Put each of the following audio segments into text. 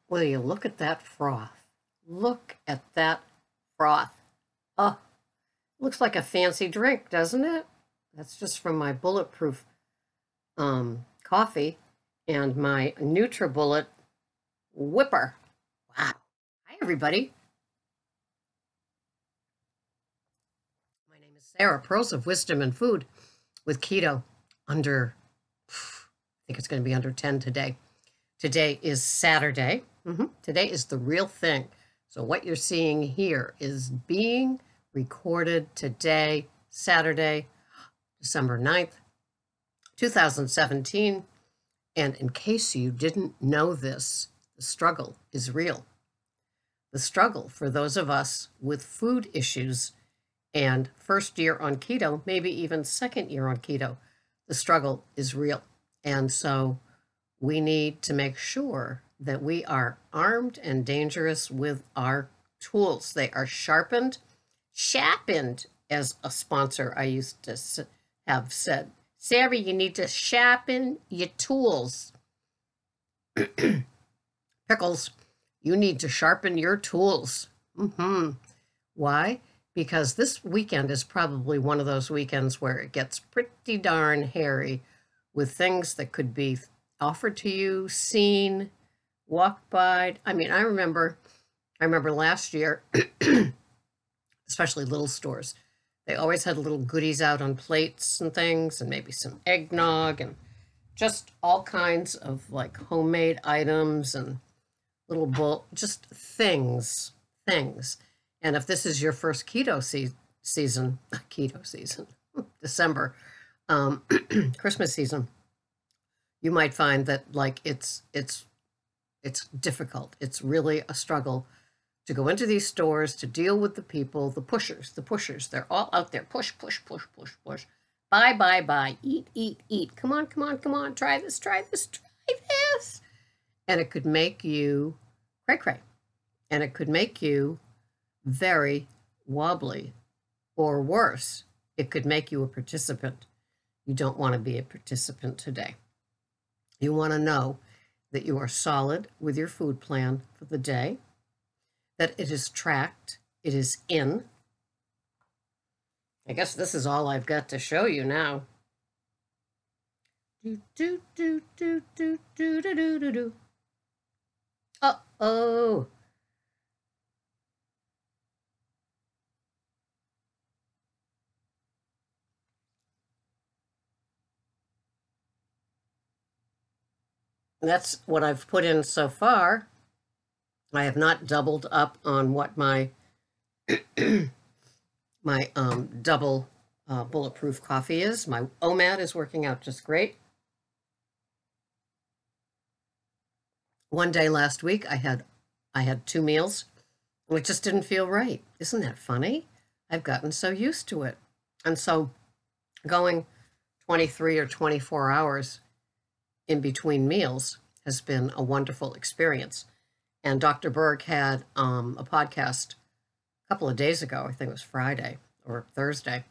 Will you look at that froth? Look at that froth. Oh, looks like a fancy drink, doesn't it? That's just from my bulletproof coffee and my NutriBullet whipper. Wow. Hi, everybody. My name is Sarah, Pearls of Wisdom and Food with keto under, I think it's going to be under 10 today. Today is Saturday. Today is the real thing. So what you're seeing here is being recorded today, Saturday, December 9th, 2017. And in case you didn't know this, the struggle is real. The struggle for those of us with food issues and first year on keto, maybe even second year on keto, the struggle is real. And so we need to make sure that we are armed and dangerous with our tools. They are sharpened, as a sponsor I used to have said. Sarah, you need to sharpen your tools. Pickles, you need to sharpen your tools. Why? Because this weekend is probably one of those weekends where it gets pretty darn hairy with things that could be offered to you, seen, walked by. I mean, I remember last year, especially little stores, they always had little goodies out on plates and things, and maybe some eggnog and just all kinds of like homemade items and little just things. And if this is your first keto season, December, Christmas season, you might find that like it's difficult. It's really a struggle to go into these stores, to deal with the people, the pushers. They're all out there. Push. Buy. Eat. Come on. Try this. And it could make you cray. And it could make you very wobbly, or worse, it could make you a participant. You don't want to be a participant today. You want to know that you are solid with your food plan for the day, that it is tracked, it is in. I guess this is all I've got to show you now. Uh-oh. That's what I've put in so far. I have not doubled up on what my double bulletproof coffee is. My OMAD is working out just great. One day last week, I had 2 meals, and it just didn't feel right. Isn't that funny? I've gotten so used to it. And so going 23 or 24 hours in between meals has been a wonderful experience. And Dr. Berg had a podcast a couple of days ago, I think it was Friday or Thursday,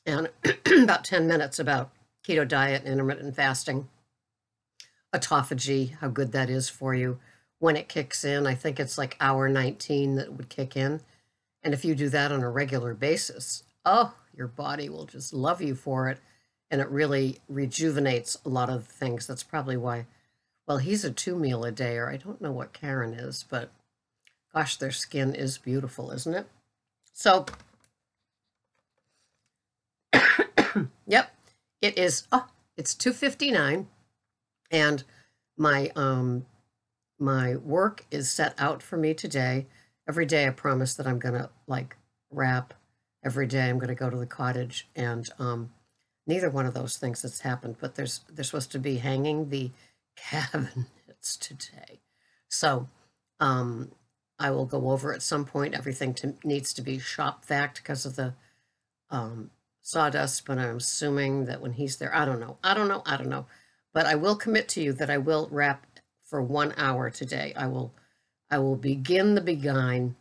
and about 10 minutes about keto diet and intermittent fasting, autophagy, how good that is for you. When it kicks in, I think it's like hour 19 that would kick in. And if you do that on a regular basis, oh, your body will just love you for it. And it really rejuvenates a lot of things. That's probably why, well, he's a 2 meal a day, or I don't know what Karen is, but gosh, their skin is beautiful, isn't it? So, yep, it is, it's 2:59, and my work is set out for me today. Every day I promise that I'm going to like wrap. Every day I'm going to go to the cottage, and neither one of those things has happened, but they're supposed to be hanging the cabinets today. So I will go over at some point. Everything needs to be shop vac because of the sawdust, but I'm assuming that when he's there, I don't know. But I will commit to you that I will wrap for 1 hour today. I will begin the beguine.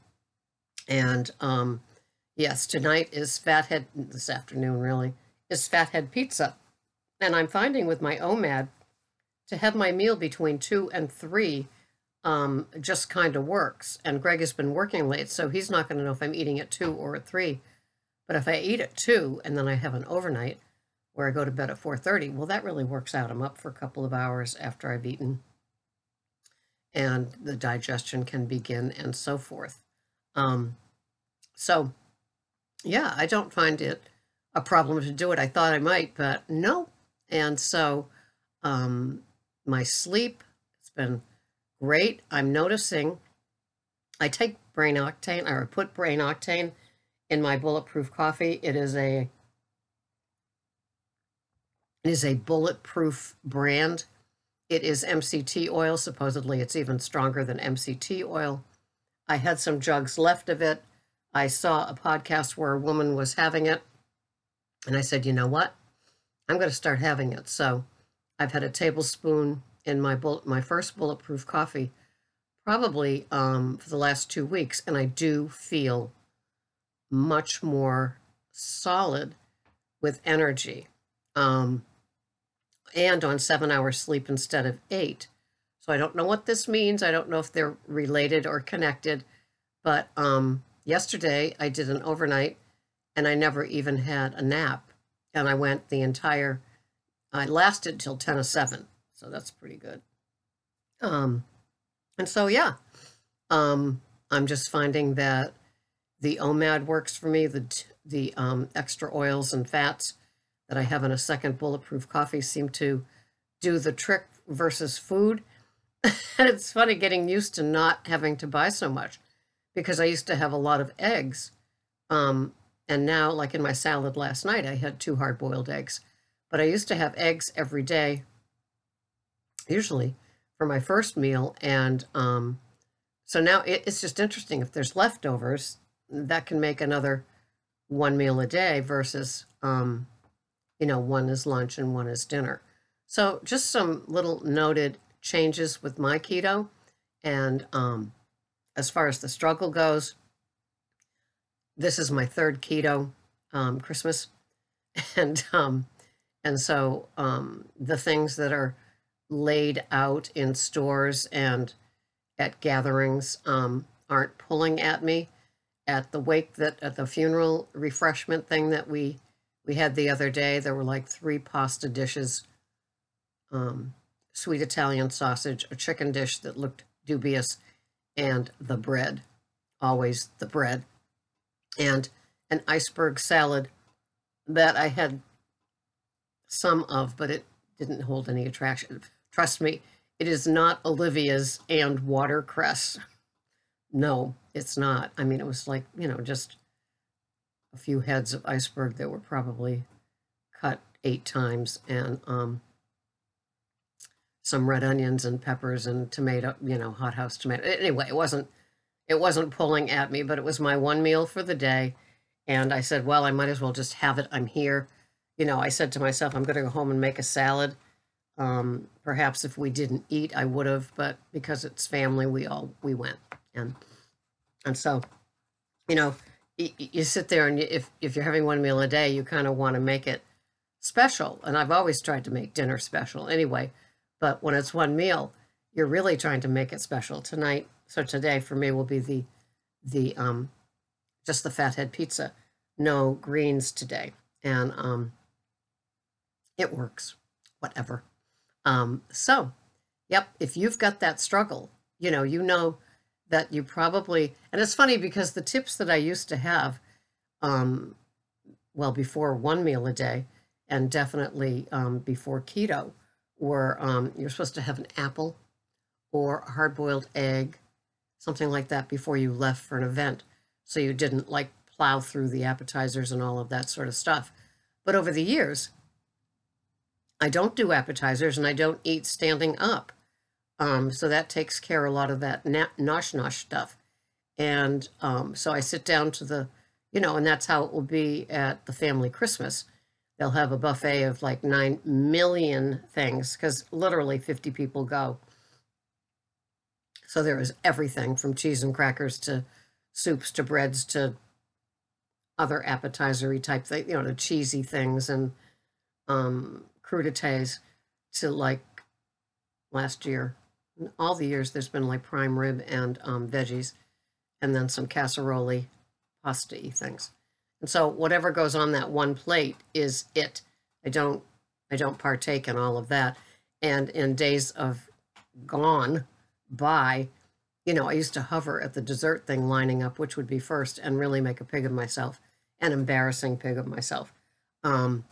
And yes, tonight is Fathead, this afternoon really, is Fathead Pizza. And I'm finding with my OMAD, to have my meal between 2 and 3 just kind of works. And Greg has been working late, so he's not going to know if I'm eating at 2 or at 3. But if I eat at 2 and then I have an overnight where I go to bed at 4:30, well, that really works out. I'm up for a couple of hours after I've eaten, and the digestion can begin and so forth. Um, so, yeah, I don't find it a problem to do it. I thought I might, but no. And so um, my sleep, it's been great. I'm noticing I take brain octane, or put brain octane in my bulletproof coffee. It is a bulletproof brand. It is MCT oil. Supposedly it's even stronger than MCT oil. I had some jugs left of it. I saw a podcast where a woman was having it, and I said, you know what? I'm going to start having it. So I've had a tablespoon in my first bulletproof coffee probably for the last 2 weeks, and I do feel much more solid with energy, and on 7 hours sleep instead of 8. So I don't know what this means. I don't know if they're related or connected, but yesterday I did an overnight and I never even had a nap. And I lasted till 10 of 7. So that's pretty good. And so, yeah, I'm just finding that the OMAD works for me. The extra oils and fats that I have in a second bulletproof coffee seem to do the trick versus food. And it's funny getting used to not having to buy so much, because I used to have a lot of eggs. And now, like in my salad last night, I had 2 hard-boiled eggs. But I used to have eggs every day, usually for my first meal. And so now it's just interesting. If there's leftovers, that can make another 1 meal a day versus, one is lunch and one is dinner. So just some little noted changes with my keto. And as far as the struggle goes, this is my 3rd keto Christmas. And so the things that are laid out in stores and at gatherings aren't pulling at me. At the funeral refreshment thing that we had the other day, there were like 3 pasta dishes, sweet Italian sausage, a chicken dish that looked dubious, and the bread, always the bread, and an iceberg salad that I had some of, but it didn't hold any attraction. Trust me, it is not Olivia's and watercress. No, it's not. I mean, it was like, just a few heads of iceberg that were probably cut 8 times, and some red onions and peppers and tomato, hothouse tomato. Anyway, it wasn't pulling at me, but it was my one meal for the day. And I said, well, I might as well just have it. I'm here. I said to myself, I'm going to go home and make a salad. Perhaps if we didn't eat, I would have, but because it's family, we went. And so, you sit there, and if you're having 1 meal a day, you kind of want to make it special. And I've always tried to make dinner special anyway, but when it's 1 meal, you're really trying to make it special. Today for me will be the just the fathead pizza, no greens today, and it works, whatever. So, yep, if you've got that struggle, you know that you probably, and it's funny because the tips that I used to have, before 1 meal a day, and definitely before keto, were you're supposed to have an apple or a hard-boiled egg, something like that, before you left for an event, so you didn't like plow through the appetizers and all of that sort of stuff. But over the years, I don't do appetizers and I don't eat standing up. So that takes care of a lot of that nosh stuff. And so I sit down to and that's how it will be at the family Christmas. They'll have a buffet of like 9 million things, because literally 50 people go. So there is everything from cheese and crackers to soups to breads to other appetizer-y type thing, to cheesy things, and crudités, to like last year, all the years there's been like prime rib and veggies, and then some casserole pasta-y things. And so whatever goes on that one plate is it. I don't I don't partake in all of that. And in days of gone by, I used to hover at the dessert thing lining up which would be first and really make a pig of myself, an embarrassing pig of myself. Um,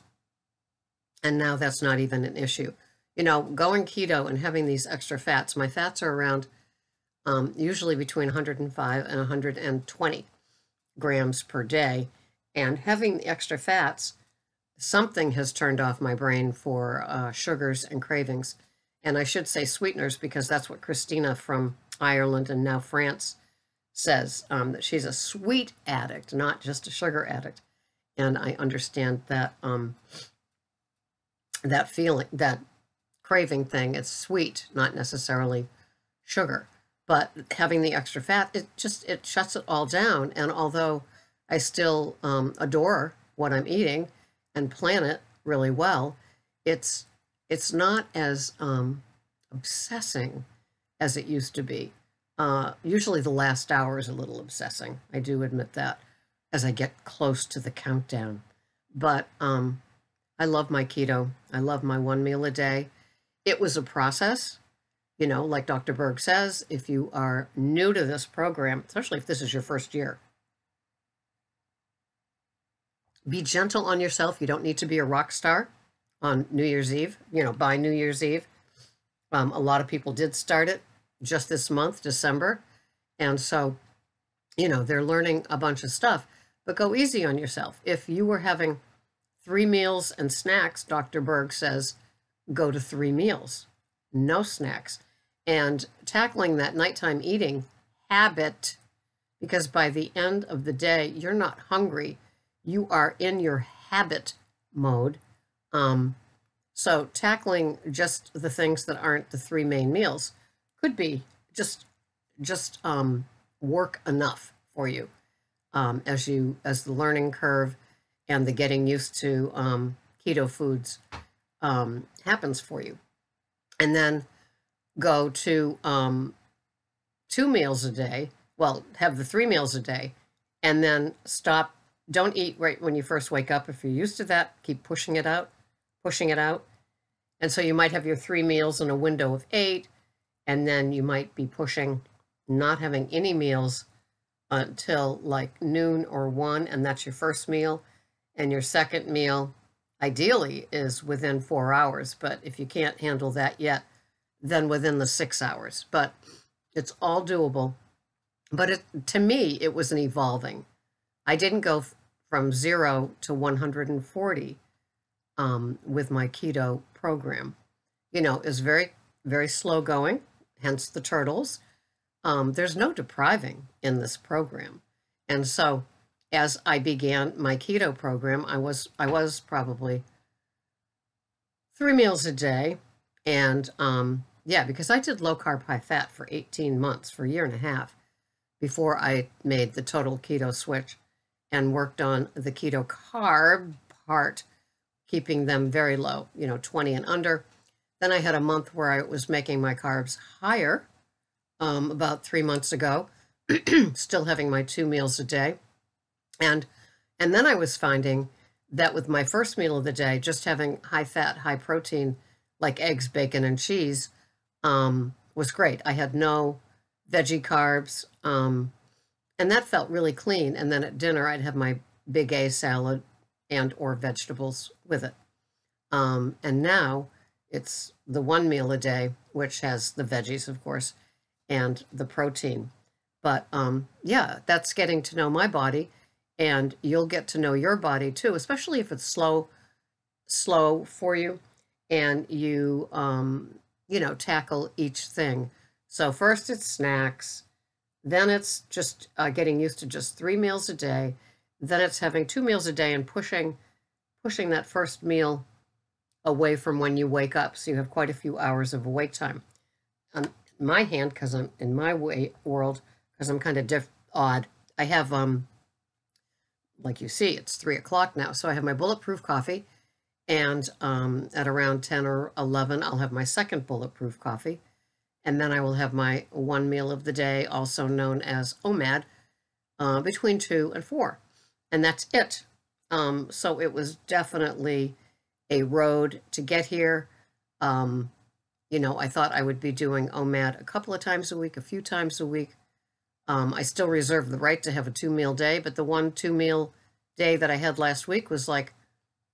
and now that's not even an issue. Going keto and having these extra fats, my fats are around usually between 105 and 120 grams per day. And having the extra fats, something has turned off my brain for sugars and cravings. And I should say sweeteners because that's what Christina from Ireland and now France says, that she's a sweet addict, not just a sugar addict. And I understand that that feeling, that craving thing, it's sweet, not necessarily sugar. But having the extra fat, it shuts it all down. And although I still adore what I'm eating and plan it really well, it's not as obsessing as it used to be. Usually the last hour is a little obsessing. I do admit that as I get close to the countdown. But I love my keto. I love my one meal a day. It was a process. Like Dr. Berg says, if you are new to this program, especially if this is your first year, be gentle on yourself. You don't need to be a rock star on New Year's Eve, by New Year's Eve. A lot of people did start it just this month, December. And so, they're learning a bunch of stuff, but go easy on yourself. If you were having 3 meals and snacks, Dr. Berg says, go to 3 meals, no snacks. And tackling that nighttime eating habit, because by the end of the day, you're not hungry. You are in your habit mode. So tackling just the things that aren't the 3 main meals could be just work enough for you as the learning curve and the getting used to keto foods happens for you. And then go to 2 meals a day. Well, have the 3 meals a day, and then stop. Don't eat right when you first wake up. If you're used to that, keep pushing it out. And so you might have your 3 meals in a window of 8, and then you might be pushing not having any meals until like noon or 1, and that's your first meal. And your second meal, ideally, is within 4 hours. But if you can't handle that yet, then within the 6 hours. But it's all doable. But to me, it was an evolving. I didn't go from 0 to 140 with my keto program. It's very, very slow going, hence the turtles. There's no depriving in this program. And so as I began my keto program, I was probably 3 meals a day. And because I did low carb, high fat for 18 months, for a year and a half, before I made the total keto switch and worked on the keto carb part, keeping them very low, 20 and under. Then I had a month where I was making my carbs higher about 3 months ago, still having my 2 meals a day. And then I was finding that with my first meal of the day, just having high fat, high protein, like eggs, bacon, and cheese, was great. I had no veggie carbs, and that felt really clean. And then at dinner, I'd have my big A salad and or vegetables with it. And now it's the 1 meal a day, which has the veggies, of course, and the protein. But that's getting to know my body, and you'll get to know your body too, especially if it's slow for you, and you tackle each thing. So first it's snacks, then it's just getting used to just 3 meals a day, then it's having 2 meals a day and pushing that first meal away from when you wake up, so you have quite a few hours of awake time. On my hand, because I'm in my world, because I'm kind of odd, I have like you see, it's 3 o'clock now, so I have my bulletproof coffee, and at around 10 or 11, I'll have my second bulletproof coffee, and then I will have my one meal of the day, also known as OMAD, between 2 and 4. And that's it. So it was definitely a road to get here. I thought I would be doing OMAD a couple of times a week, a few times a week. I still reserve the right to have a 2-meal day, but the 1 2-meal day that I had last week was like,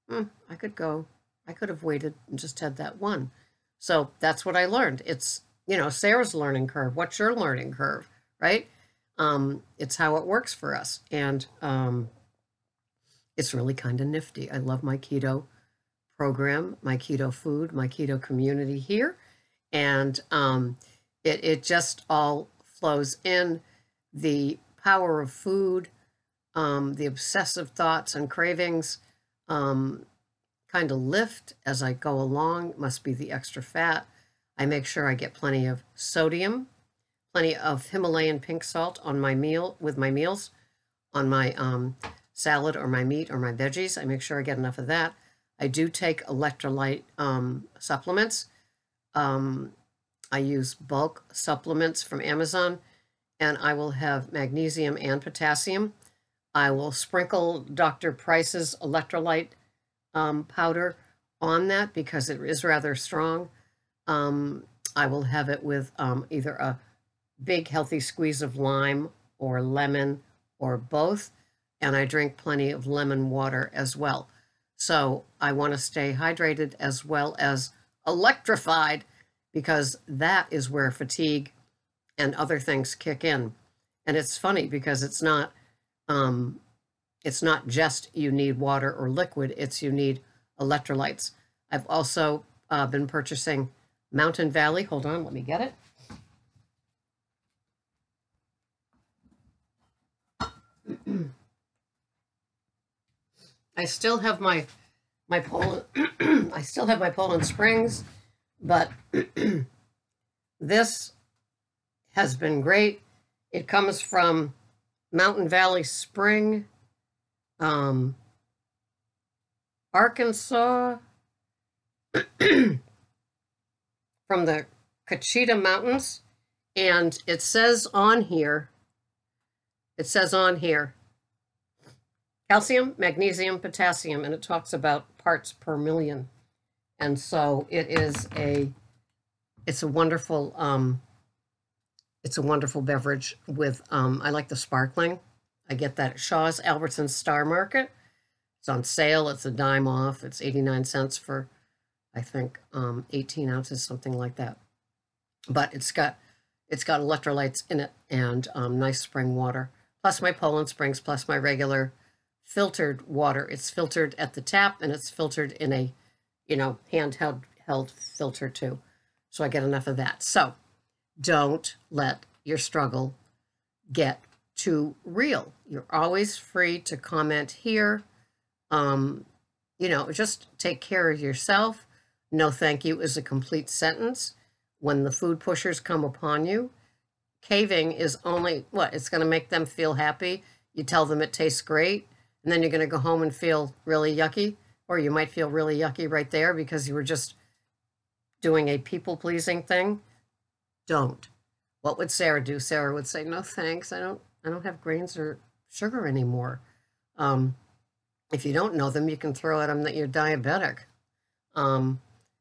I could go. I could have waited and just had that one. So that's what I learned. It's, Sarah's learning curve. What's your learning curve, right? It's how it works for us. And it's really kind of nifty. I love my keto program, my keto food, my keto community here. And it just all flows in. The power of food, the obsessive thoughts and cravings kind of lift as I go along. It must be the extra fat. I make sure I get plenty of sodium, plenty of Himalayan pink salt on my meal, with my meals, on my salad or my meat or my veggies. I make sure I get enough of that. I do take electrolyte supplements. I use bulk supplements from Amazon, and I will have magnesium and potassium. I will sprinkle Dr. Price's electrolyte powder on that because it is rather strong. I will have it with either a big healthy squeeze of lime or lemon or both, and I drink plenty of lemon water as well. So I want to stay hydrated as well as electrified, because that is where fatigue and other things kick in. And it's funny because it's not just you need water or liquid, it's you need electrolytes. I've also been purchasing Mountain Valley. Hold on, let me get it. I still have my Poland I still have my Poland Springs, but this has been great. It comes from Mountain Valley Spring, Arkansas, from the Kachita Mountains, and it says on here, calcium, magnesium, potassium, and it talks about parts per million. And so it's a wonderful beverage with I like the sparkling. I get that at Shaw's, Albertsons, Star Market. It's on sale. It's a dime off. It's 89 cents for, I think, 18 ounces, something like that. But it's got electrolytes in it and nice spring water, plus my Poland Springs, plus my regular filtered water. It's filtered at the tap, and it's filtered in a, handheld filter too. So I get enough of that. So don't let your struggle get too real. You're always free to comment here. Just take care of yourself. No thank you is a complete sentence. When the food pushers come upon you, caving is only, it's going to make them feel happy. You tell them it tastes great, and then you're going to go home and feel really yucky, or you might feel really yucky right there because you were just doing a people-pleasing thing. Don't. What would Sarah do? Sarah would say, no thanks, I don't have grains or sugar anymore. If you don't know them, you can throw at them that you're diabetic.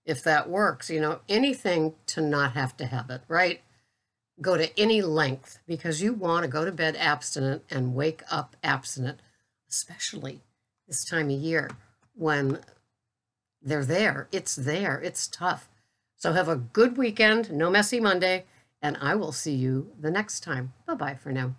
If that works, anything to not have to have it, right? Go to any length because you want to go to bed abstinent and wake up abstinent, especially this time of year when they're there. It's there. It's tough. So have a good weekend. No messy Monday. And I will see you the next time. Bye-bye for now.